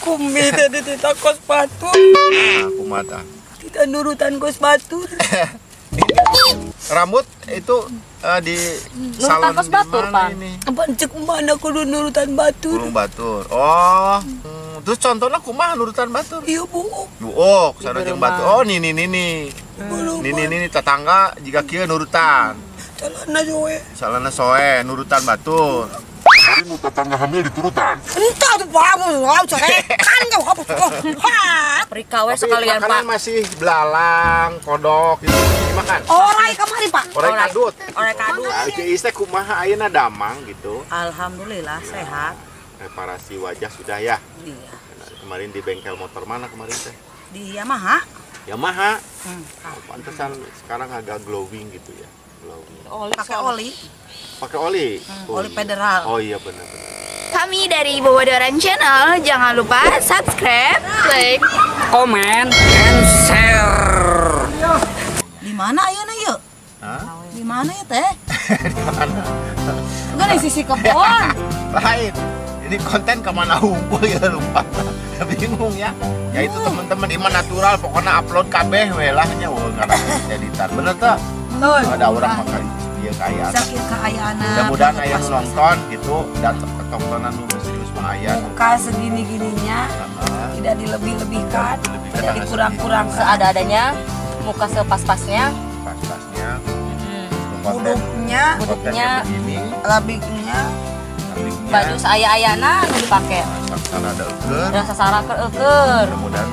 Kumi tadi tidak kos batur. Kumata. Tidak nurutan kos batur. Rambut itu di salon kos batur, di mana Pak. ini? Apa cek mana kudu nurutan batur? Gunung Batur. Oh. Terus contohnya kumaha nurutan batur? Iya bu. Oh, sareng batur. Oh, nini. Nini tetangga jika kieu nurutan. Celana jowe. Salana soe nurutan batur. Hari nu tetangga hamil diturutan. Entah tuh pak, mau cerekan kau apa tuh? Perikawe Tapi sekalian makanan Pak. masih belalang, kodok itu masih dimakan. Orai kemari pak. Orek kadut. Orek kadut. Nah, itu teh kumaha ayeuna damang gitu. Alhamdulillah sehat. Reparasi wajah sudah ya. Iya. Kemarin di bengkel motor mana kemarin teh? Di Yamaha. Yamaha. Pantesan sekarang agak glowing gitu ya. Glowing. Oli pakai oli. Pakai oli. Oli federal. Oh iya benar. Kami dari Bobodoran Channel, jangan lupa subscribe, like, Komen and share. Di mana ayeuna yuk? Hah? Di mana ya teh? Enggak di sisi kebon. Lain. Ini konten kemana hunkul ya lupa. Bingung ya. Ya itu teman-teman iman natural pokoknya upload kabeh we lah nya ngarang editan. Bener tuh? Ada orang makan dia kaya. Sakit keayaana. Mudah-mudahan aya nu nonton gitu dan ketontonan nu serius mah aya. Muka segini-gininya tidak dilebih-lebihkan, tidak dikurang-kurangkan. Seada-adanya, muka sepas-pasnya. Pas-pasnya. Buduknya, Buduknya, begini, labiknya, baju seaya-ayana nu dipake. saksara ada eukeun. Rasa sara keur. Mudah-mudahan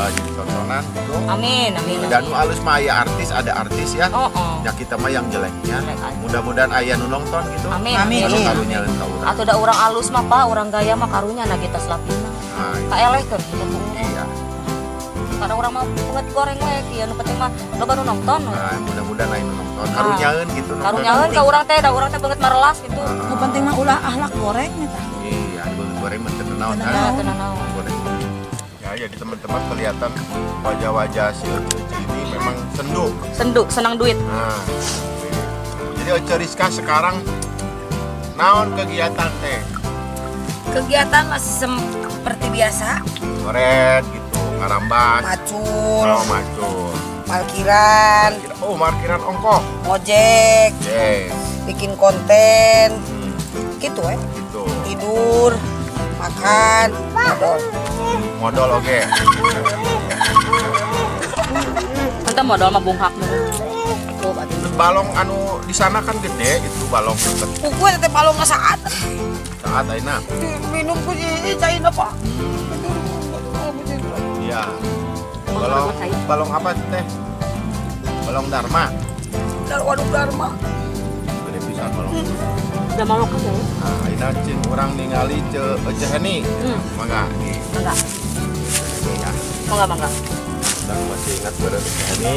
jadi tontonan gitu. Amin. Dan nu alus mah aya artis, ada artis ya. Oh. Ya kita mah yang jeleknya. Jelek aja. Mudah-mudahan aya nu nonton gitu. Amin. Anu karunya ka urang. Atau da urang alus mah Pak, urang gaya mah karunya na kita selapina. Nah, Kaelehkeun kita tuh. iya. Karena urang mah punget goreng we kieu nu penting mah loba nu nonton. Nah, mudah-mudahan aya nu nonton. Karunyaeun gitu nonton. Karunyaeun ka urang teh, da urang teh beungeut marelas gitu. nu penting mah ulah ahlak goreng eta. Iya, di beungeut goreng mah teu naon. Nah, teu naon. Goreng. Ya, jadi teman-teman kelihatan wajah-wajah si Ece ini memang sendu. Sendu, senang duit. Nah, jadi Ece Rizka sekarang naon kegiatan teh? Kegiatan masih seperti biasa, Ngoret gitu, ngarambas, macul, macul. parkiran, Oh, parkiran ongkoh. ojek, Yes. bikin konten, gitu Gitu. tidur, makan, modal. Modal oke. Kita modal mah bunghak. Balong anu di sana kan gede itu balong deket Gue tetep palung saat saat aina. minum ku cain apa? Iya. Balong apa teh? Balong Dharma. Dari waduk Dharma. Gede pisan balong. Udah mau kan ya? Nah, aina cing urang ningali Ece Heni. Mangga di Enggak. ya. Mangga. Dan masih ingat pada Ece Heni.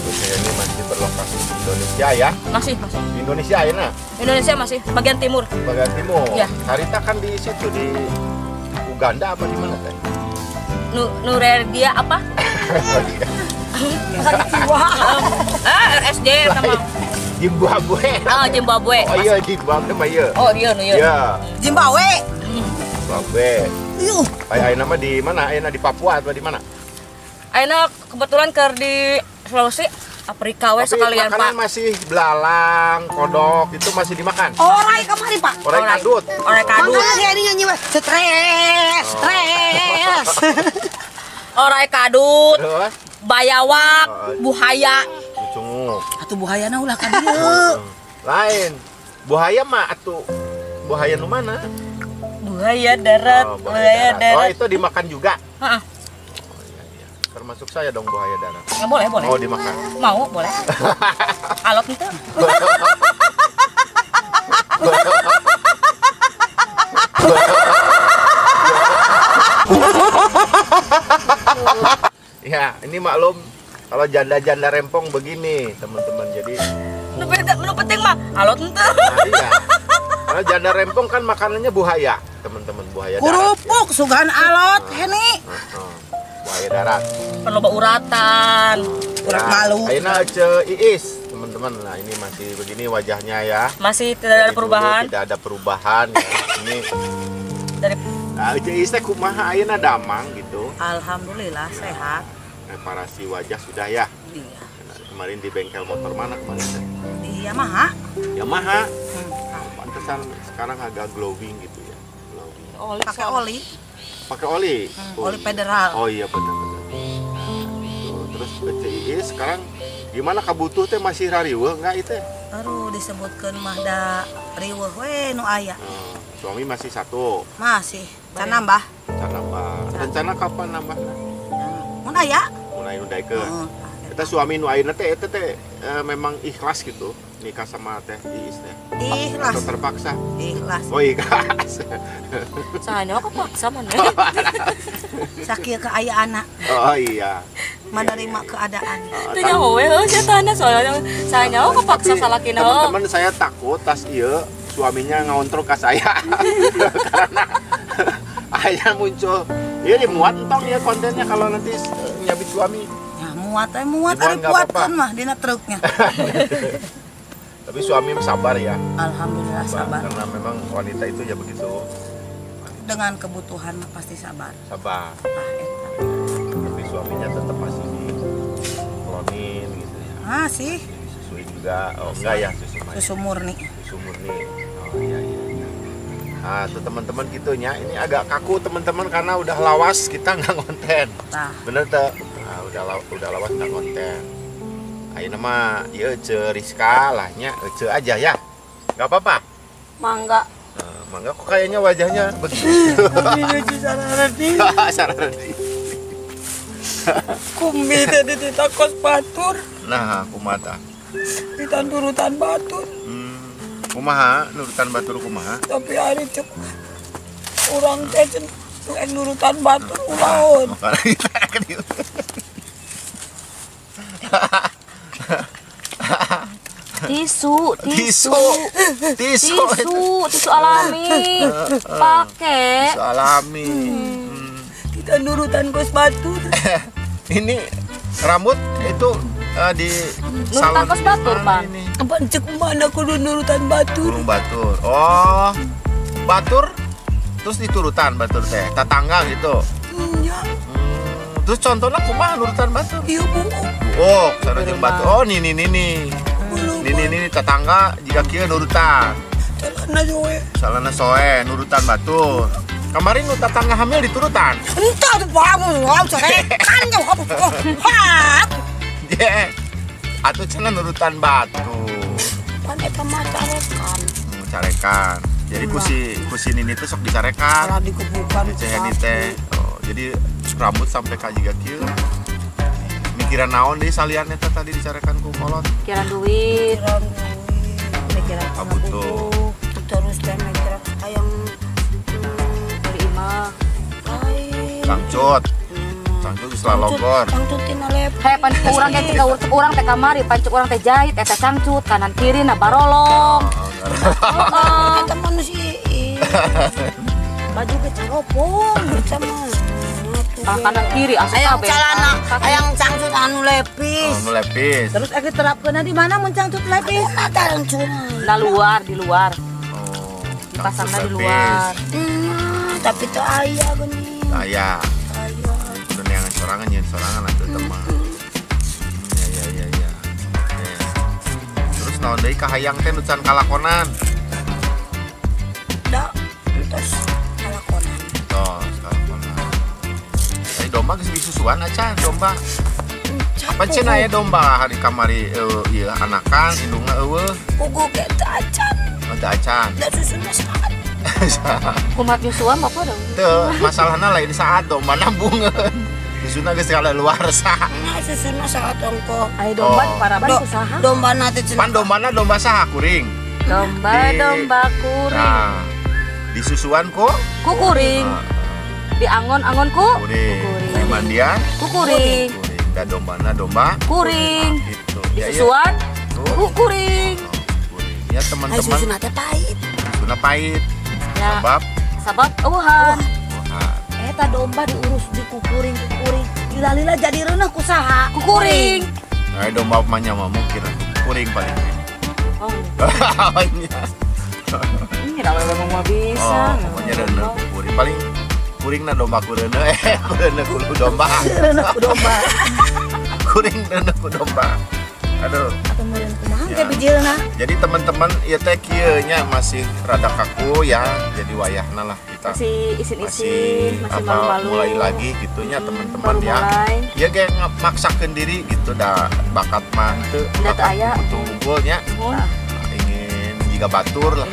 Ece Heni masih berlokasi di Indonesia ya. Masih. Di Indonesia ayeuna. Indonesia masih bagian timur. Bagian timur. Iya. Harita kan di situ di Uganda apa di mana teh? Nuredia apa? RSD nama. Zimbabwe. Zimbabwe. Oh iya, Zimbabwe mah iya. Oh iya nu iya. Iya, Zimbabwe. Zimbabwe. Yuh. Ayeuna mah di mana? Ayeuna di Papua atau di mana? Ayeuna kebetulan keur di Sulawesi. Afrika we Tapi sekalian makanan Pak. masih belalang, kodok itu masih dimakan. Orai kemari pak. Orek kadut. Orek kadut. Makanya kayak ini nyanyi weh. Stres. Orai kadut. Terus Bayawak, buhaya. cungu. Atuh buhayana ulah ka dieu. Lain. Buaya mah atuh. Buaya nu mana? Buaya darat, buaya Oh, darat. itu dimakan juga. Heeh. Termasuk saya dong buaya darat. Ya, boleh. Oh, dimakan. Mau, boleh. Alot itu. Ya, ini maklum kalau janda-janda rempong begini, teman-teman. Jadi, Nu penting mah alot itu. nah, iya. Kalau janda rempong kan makanannya buaya, teman-teman, buaya darat. Kurupuk sugan alot Heni. Buaya darat. Perlu uratan. Urat malu. Ayeuna Ece Iis, teman-teman. Nah, ini masih begini wajahnya ya. Masih tidak ada Dari dulu perubahan Tidak ada perubahan ya. Ini dari Nah, Iis teh kumaha ayeuna damang gitu. Alhamdulillah sehat. Reparasi wajah sudah ya. Iya. Kemarin di bengkel motor mana kemarin teh? Di Yamaha. Yamaha. Pantesan sekarang agak glowing gitu ya. Glowing. Oli Pakai oli. Pakai oli. Oli federal. Oh iya benar-benar. Tuh, terus Iis sekarang gimana kabutuh teh masih rariweuh enggak itu? Baru disebutkan mah da riweuh we nu aya. Suami masih satu. Masih. Can nambah. Can nambah. Rencana kapan nambah? Mun aya. Mulai nundaikeun. Eta suami nu ayeuna teh eta teh memang ikhlas gitu nikah sama teh Iis teh. Ikhlas. Atau terpaksa? Ikhlas. Oh ikhlas. Sahanya kok paksa mana? Sakieu keayaan anak. Oh iya. Menerima keadaan. Itu nyawa we saya tanya soalnya sahanya kok paksa salakina. Teman-teman saya takut tas ieu suaminya ngontrol ke saya. Karena akhirnya muncul ya dimuat entong ya kontennya kalau nanti nyabit suami. Ya muat Dimuat ari nggak puatkan apa-apa. mah dina truknya. Tapi suami sabar ya. Alhamdulillah sabar. Karena memang wanita itu ya begitu. Dengan kebutuhan mah pasti sabar. Sabar. Eta. Tapi suaminya tetap masih diklonin gitu ya. Masih Disusuin juga. Oh enggak ya susu murni. susu murni. Oh iya iya. Nah, tuh teman-teman gitunya. Ini agak kaku teman-teman karena udah lawas kita nggak konten. Tah. Bener tuh. Nah, udah lawas nggak konten. Ayo nama ya Ece Rizka lahnya Ece aja ya. Nggak apa-apa. Mangga. Nah, mangga kok kayaknya wajahnya begitu. Sararadi. Kumbi tadi ditakos batur, Nah, kumata. ditandurutan batur. Kumaha nurutan batur kumaha? Tapi hari cek orang teh yang nurutan batur ulaun. Makanya kita akan Tisu alami. Pakai. Tisu alami. Kita nurutan kos batur. Ini rambut itu di Nurutan kos batur, Pak. Ini. Apa cek mana kudu nurutan batur? Burung batur. Oh, batur terus diturutan batur teh. Tetangga gitu. Iya, Terus contohnya kumaha nurutan batur? iya bu. Oh, sareng batur. Oh, nih. Ini tetangga jika kieu nurutan. Celana jowe. Salana soe nurutan batur. Kemarin nu tetangga hamil diturutan. Entah tuh pak, mau cerekan jauh kamu. Hat. Ye. Atuh cenah nurutan batur. Pandai pemacarekan. Carekan. Jadi kusi ini tuh sok dicarekan. Kalau dikebukan. Dicehen teh. Oh, jadi rambut sampai ka jiga kieu. Mikiran naon deui salian eta tadi dicarekan ku kolot. Pikiran duit. Mikiran Kabutuh. Terus teh mikiran ayam. Beli imah. Cangcut. Cangcut geus lalogor. Cangcutin oleh. Heh pancuk urang teh tika urang teh kamari, pancuk urang teh jahit eta cangcut kanan kiri na barolong. Oh, kata manusia. Baju kecaropong sama. Kanan kiri asup Ayang kabeh. celana, ayang cangcut anu lepis. Oh, melepis. Terus aku terapkeun di mana mun cangcut lepis? Cangcut. Nah luar di luar. Oh, Dipasangna di cangcut luar. Tapi tuh ayah gini. Aya. Udah neangan sorangan nyeun sorangan atuh teman. Ya. Terus naon deui kahayang teh nu can kalakonan? Da, terus kalakonan. Tos kalakonan. Tadi domba geus disusuan acan domba. Apa cenah aya domba hari kamari ieu anakan indungna eueuh. Pugu ke acan. Teu acan. Da susunya saat. Kumat nyusuan apa dong? Teu masalahna lain saat domba nambungeun. Susuna geus kada luarsa. Nah, susunya saat ongko. Ai domba Oh. paraban usaha. Domba nanti Pan dombana domba saha kuring. Domba kuring. Nah, disusuan ku Kukuring. Di angon-angon ku kuring. Kuring. Di mandian kukuring. kuring. Da dombana domba Kuring. gitu. Di susuan kukuring. Kuring. Ya teman-teman, susunya teh pahit. susuna pahit. Ya, Sebab sabab eueuhan. wah, Eta domba diurus dikukuring. Lila jadi reuneuh ku saha? Kukuring. nah, domba manya mah mungkin kuring paling. Oh, Iya. ini dah memang mau bisa. Oh, pokoknya reuneuh kuring paling kuring na domba kureuna kureuna kudu domba. Kureuna ku domba. Kuring kureuna ku domba. Aduh. Atuh meureun kumaha Ya. teh bijilna? Jadi teman-teman ieu teh kieu nya masih rada kaku ya. Jadi wayahna lah kita Masih isin-isin, masih malu-malu. mulai lagi gitunya teman-teman baru ya. mulai. Ya kayak maksakeun diri gitu dah bakat mah teu Da teu aya. unggulnya ingin jiga batur lah.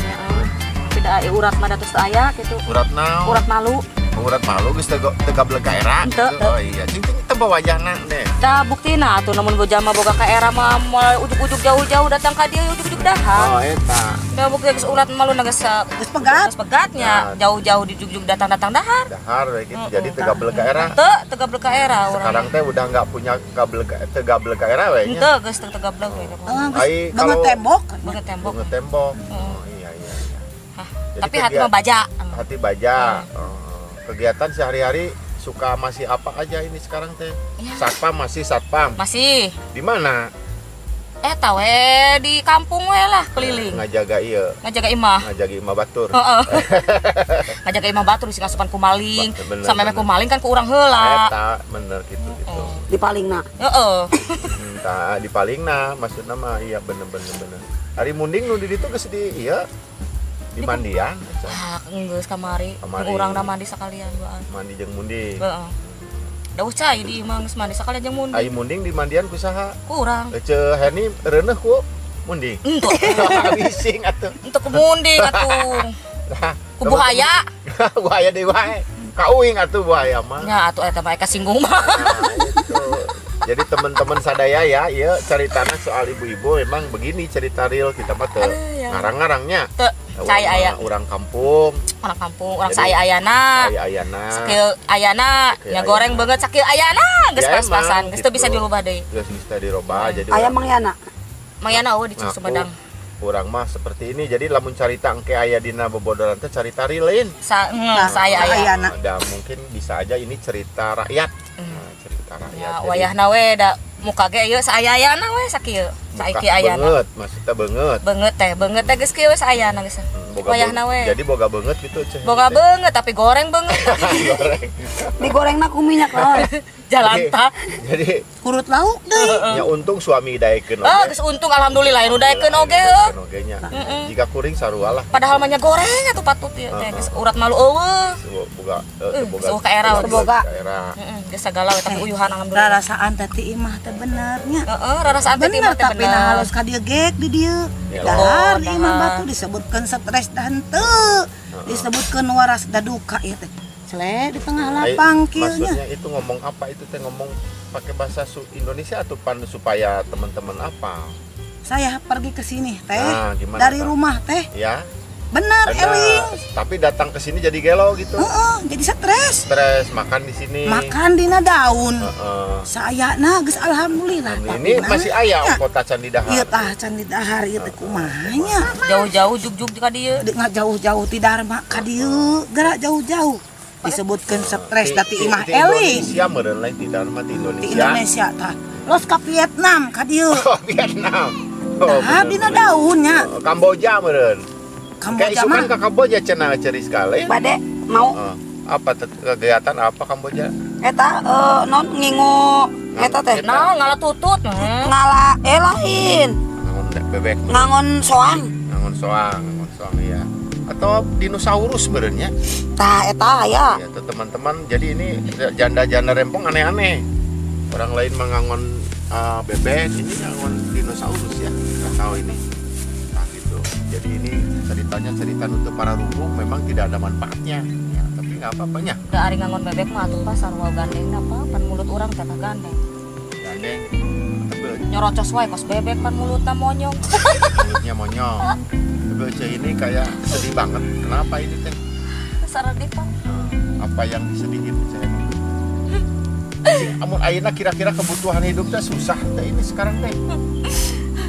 Tidak urat mah datus aya gitu. Urat naon? Urat malu. Urat malu geus teu gablek ka era Henteu, gitu. Oh iya, cing teu bawa wajahna deh. Da buktina atuh namun boja mah boga ka era mah moal ujuk-ujuk jauh-jauh datang ka dieu ujuk-ujuk dahar. Oh eta. Da bukti geus urat malu geus Geus pegat. geus pegatnya jauh-jauh dijuk-juk datang-datang dahar. Dahar we gitu. Jadi teu gablek ka era. Teu gablek ka era urang. Sekarang teh udah enggak punya teu gablek ka era we nya. Henteu geus teu gablek we. Ai Banget kalau tembok. Banget tembok. bunga tembok. Oh iya iya. Hah, Jadi tapi hati mah baja. Hati baja. Kegiatan sehari-hari suka masih apa aja ini sekarang teh? Ya. Satpam masih satpam. Masih. Di mana? Eta we di kampung we lah keliling. Ngajaga ieu, Ngajaga imah. ngajaga imah batur. Heeh. Ngajaga imah batur di kasupan ku maling. Bener, Sampai bener. ku maling kan ku urang heula. Eta bener gitu gitu. Di palingna. Heeh. Entah di palingna maksudna mah iya bener. Hari munding nu di ditu geus di iya di mandian aja. Ah, geus kamari. Kamari. Urang mandi sakalian baan. Mandi jeung munding. Heeh. Dauh cai di imah geus mandi sakalian jeung mundi. Ai munding di mandian ku saha? Ku urang. Ceu Heni reuneuh ku munding. Entu. Bising atuh. Untuk ku mundi atuh. Nah, Ku buaya. buaya deui wae. Kauing atuh buaya mah. Nya atuh eta mah kasinggung mah. Nah, itu. Jadi teman-teman sadaya ya, ya ceritanya soal ibu-ibu memang begini cerita real kita mah teu ya. ngarang-ngarangnya. Teu cai aya. Urang kampung, Orang kampung, orang Jadi, saya ayana. aya ayana. Sakieu ayana, Sakieu nya goreng ayana. banget sakieu ayana, geus Ya, pas-pasan, emang geus teu bisa gitu. dirubah deui. Geus bisa dirubah jadi Ayam mangyana. Mayana eueuh di ngaku, Sumedang. urang mah seperti ini. Jadi lamun carita engke aya dina bobodoran teh carita real Saya aya. Ayana. Ada mungkin bisa aja ini cerita rakyat. Nah, cerita rakyat. Ya Jadi, wayahna we da muka ge ieu saayana we sakieu. Saiki ayana. Beungeut, maksudnya beungeut. Beungeut teh geus kieu we saayana geus. Boga Wayahna we. Jadi boga beungeut gitu ceh. Boga beungeut tapi goreng beungeut. Goreng. Digorengna ku minyak lawan. Jalan tah. Jadi Kurut lauk deui. ya untung suami daekeun Oh, geus untung alhamdulillah nu daekeun oge heuh. Ogenya. Jika kuring sarua lah. Padahal mah nya goreng atuh patut ieu teh geus urat malu eueuh. Boga Seueuh ka era we. Boga. Heeh, geus sagala we tapi uyuhan alhamdulillah. Rarasaan teh imah teh benernya. Heeh, rarasaan teh Bener mah teh tapi nah bener. halus ka dieu gek di dieu. Ya, Dahar di dahar. imah batu disebutkeun stres dan teu. Disebutkeun waras da duka ieu teh. Sele di tengah lapang kieu nya. Maksudnya itu ngomong apa itu teh ngomong pakai bahasa Indonesia atau supaya teman-teman apa? Saya pergi ke sini teh. Nah, gimana, Dari Kak? rumah teh. Ya. Bener Benar. Eling. Tapi datang ke sini jadi gelo gitu. Jadi stres. Stres makan di sini. Makan dina daun. Heeh. Sayana geus alhamdulillah. Ini masih ayam kota Candi Dahar. Ieu tah can di dahar ieu teh kumaha nya. Jauh-jauh juk-juk ka dieu. Nggak jauh-jauh ti Dharma ka dieu, gerak jauh-jauh. Disebutkeun stres dati imah Di Eling. Indonesia meureun lain di Dharma di Di Indonesia. Indonesia tah. Los ka Vietnam ka dieu. Oh, Vietnam. Nah, dina daunnya. Kamboja meureun. Kayak Kamboja isukan mah ke Kamboja cenah ceri sekali. bade mau Apa kegiatan apa Kamboja? eta non ngingu eta teh Nah, ngalah tutut. ngala lain Ngangon bebek. ngangon soang Ngangon soang ya. Atau dinosaurus sebenarnya. tah eta aya. Ya tuh teman-teman, jadi ini janda-janda rempong aneh-aneh. Orang lain mengangon bebek, ini ngangon dinosaurus ya. Nggak tahu ini. Nah gitu. Jadi ini ceritanya cerita untuk para rubuh memang tidak ada manfaatnya. Ya, tapi nggak apa-apanya. Da ari ngangon bebek mah atuh pasar wau gandeng apa pan mulut urang teh gandeng. Gandeng. Tebel. Nyorocos wae kos bebek pan mulutna monyong. Mulutnya monyong. Tebel ceh ini kayak sedih banget. Kenapa ini teh? Saredih pan. Apa yang disedihin ceh ini? Amun ayeuna kira-kira kebutuhan hidupnya susah teh ini sekarang teh.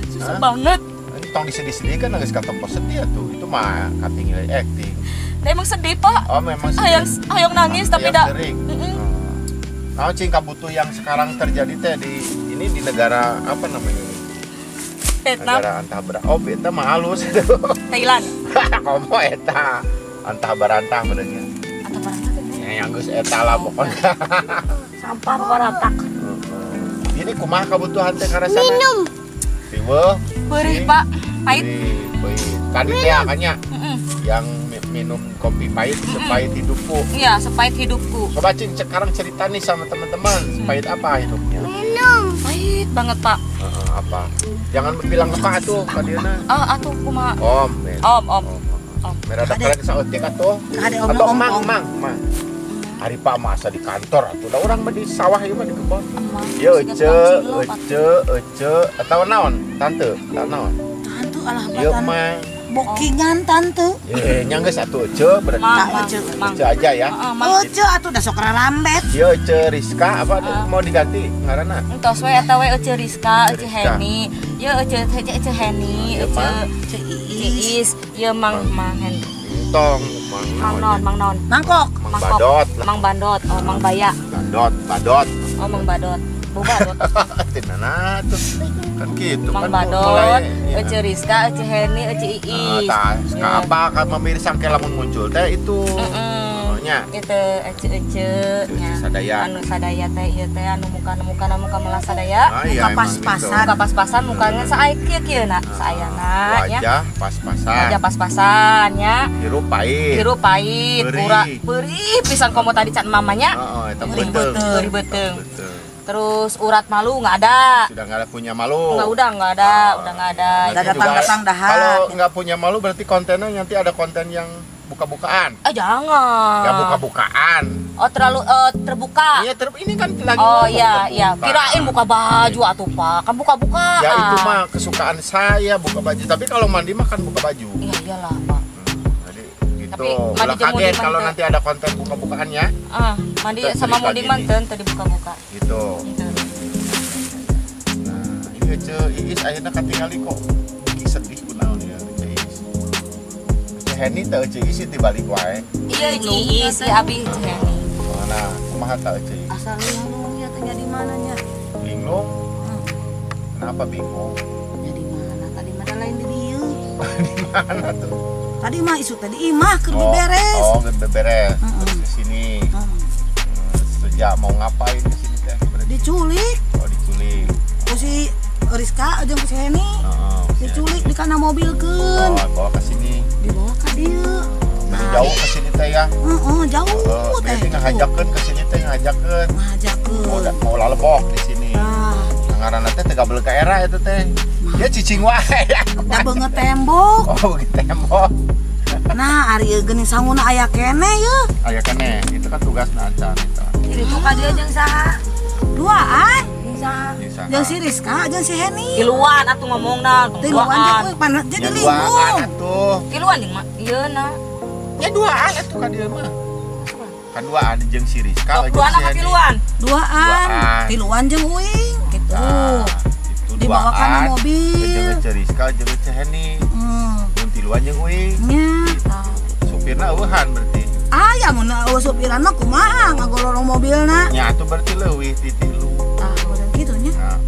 Susah Hah? banget. Ini tong disedih-sedih kan nggak kata sedih tuh. Itu mah cutting acting. Teh emang sedih, Pak. Oh memang sedih. Hayang nangis tapi Yang dak. sering. Nah, cing kabutuh yang sekarang terjadi teh di negara apa namanya ini? Vietnam, Negara antah oh eta mah halus. Thailand. Komo eta antah barantah benernya. Atau barang teh. yang geus eta lah pokoknya. Sampah baratak. Ini kumaha kebutuhan teh karasana? Minum. Tiweuh. Beurih, Pak. Pahit. Pahit. Tadi teh akanya yang minum kopi pahit sepahit hidupku. Iya, sepahit hidupku. Coba Cing sekarang cerita nih sama teman-teman, sepahit apa hidupnya? Pahit banget, Pak. Apa? Jangan bilang apa tuh kadiana. Atuh kumaha? Om. Om. Merada kalian saeutik atuh. Kade Atau om. mang. Hari Pak masa di kantor atuh. Da urang mah di sawah ieu mah di kebon. Yo ece atau naon? Tante, naon? Tante alah Ieu batan. mah Bokingan tante. nyangga satu ece berarti Mang. ece aja ya. Ece atuh da sok ralambet. Ieu ece Rizka apa mau diganti ngaranna? Entos we eta we Ece Rizka, Ece Heni. Ye Ece Heni, Ece Iis, ye Mang Hen. Tong, Mang Non. Mangkok. Badot. Mang Bandot, oh Mang Baya. Badot. Oh Mang Badot. Badot. Tinana tuh kan gitu Mang kan Badot, Ece Rizka, Ece Heni, Ece Iis. Apa kan pemirsa ke lamun muncul teh itu nya Itu Ece nya. Sadaya. Anu sadaya teh ieu teh anu muka melas sadaya. Muka pas-pasan. Muka pas-pasan mukanya saaya kieu na, saayana nya. Wajah pas-pasan. Wajah pas-pasan nya. Hirup pahit. Hirup pahit, beurih pisan komo tadi can mamanya. Heeh, eta Beurih beteung. Terus urat malu nggak ada. Sudah nggak punya malu. Udah nggak ada. Udah datang dahat. Kalau nggak punya malu berarti kontennya nanti ada konten yang buka-bukaan. Jangan. Ya buka-bukaan. Oh terlalu terbuka. Iya, ini kan lagi Oh ngomong iya, terbuka. kirain buka baju atuh Pak. Kan buka-bukaan. Ya itu mah kesukaan saya buka baju. Tapi kalau mandi mah kan buka baju. Iya iyalah Pak. Jadi gitu. Tapi Ulah mandi jeung kaget mandi kalau mah nanti ada konten buka-bukaannya. Mandi Tadi sama pagi munding manten tadi buka-buka. Gitu. Gitu. Nah, ini aja Iis akhirnya katingali kok. Sedih kunaon ya Iis. Heni teh Iis di balik wae. Iya Iis, si Abi Heni. Mana kumaha teh Iis? Asal linglung ya tanya di mananya. Bingung. Kenapa bingung? Ya di mana? Tadi mah lain di dieu. Di mana tuh? Tadi mah isu tadi imah keur beberes. Oh, beberes. Terus ke sini. Sejak mau ngapain ke sini teh? Diculik. Oh, diculik. Ku si Rizka jeung ku si Heni. Heeh. Diculik di kana mobilkeun. Oh, bawa ke sini. Dibawa ka dieu. Jauh ke sini teh ya. Jauh teh. Berarti ngajakeun ke sini teh ngajakeun. Ngajakeun. Mau lalebok di sini. Ngaranna teh teh gabeul ka era eta teh. Dia cicing wae. Da beungeut tembok. Oh, begitu tembok. Nah, ari geuning sanguna aya kene ye. Aya keneh, itu kan tugasna acan eta. Jadi ka dieu jeung saha? Duaan. Di sana. Jeung si Rizka jeung si Heni. Tiluan atuh ngomongna. Tiluan jeung pan jadi Ya duaan linglung. atuh. Tiluan jeung mah. Ieu na. Ya duaan atuh ka dieu mah. Kan duaan jeung si Rizka jeung Tiluan si apa Heni. tiluan? Duaan. Tiluan jeung uing gitu. Nah, itu Dibawa duaan. kana mobil. Jeung si Rizka jeung si Heni. Jeung tiluan jeung uing. Nya. Supirna eueuhan berarti. Aya mun supiran mah kumaha ngagolorong mobilna. Nya atuh berarti leuwih ti tilu. Tah, bener kitu nya. Nah,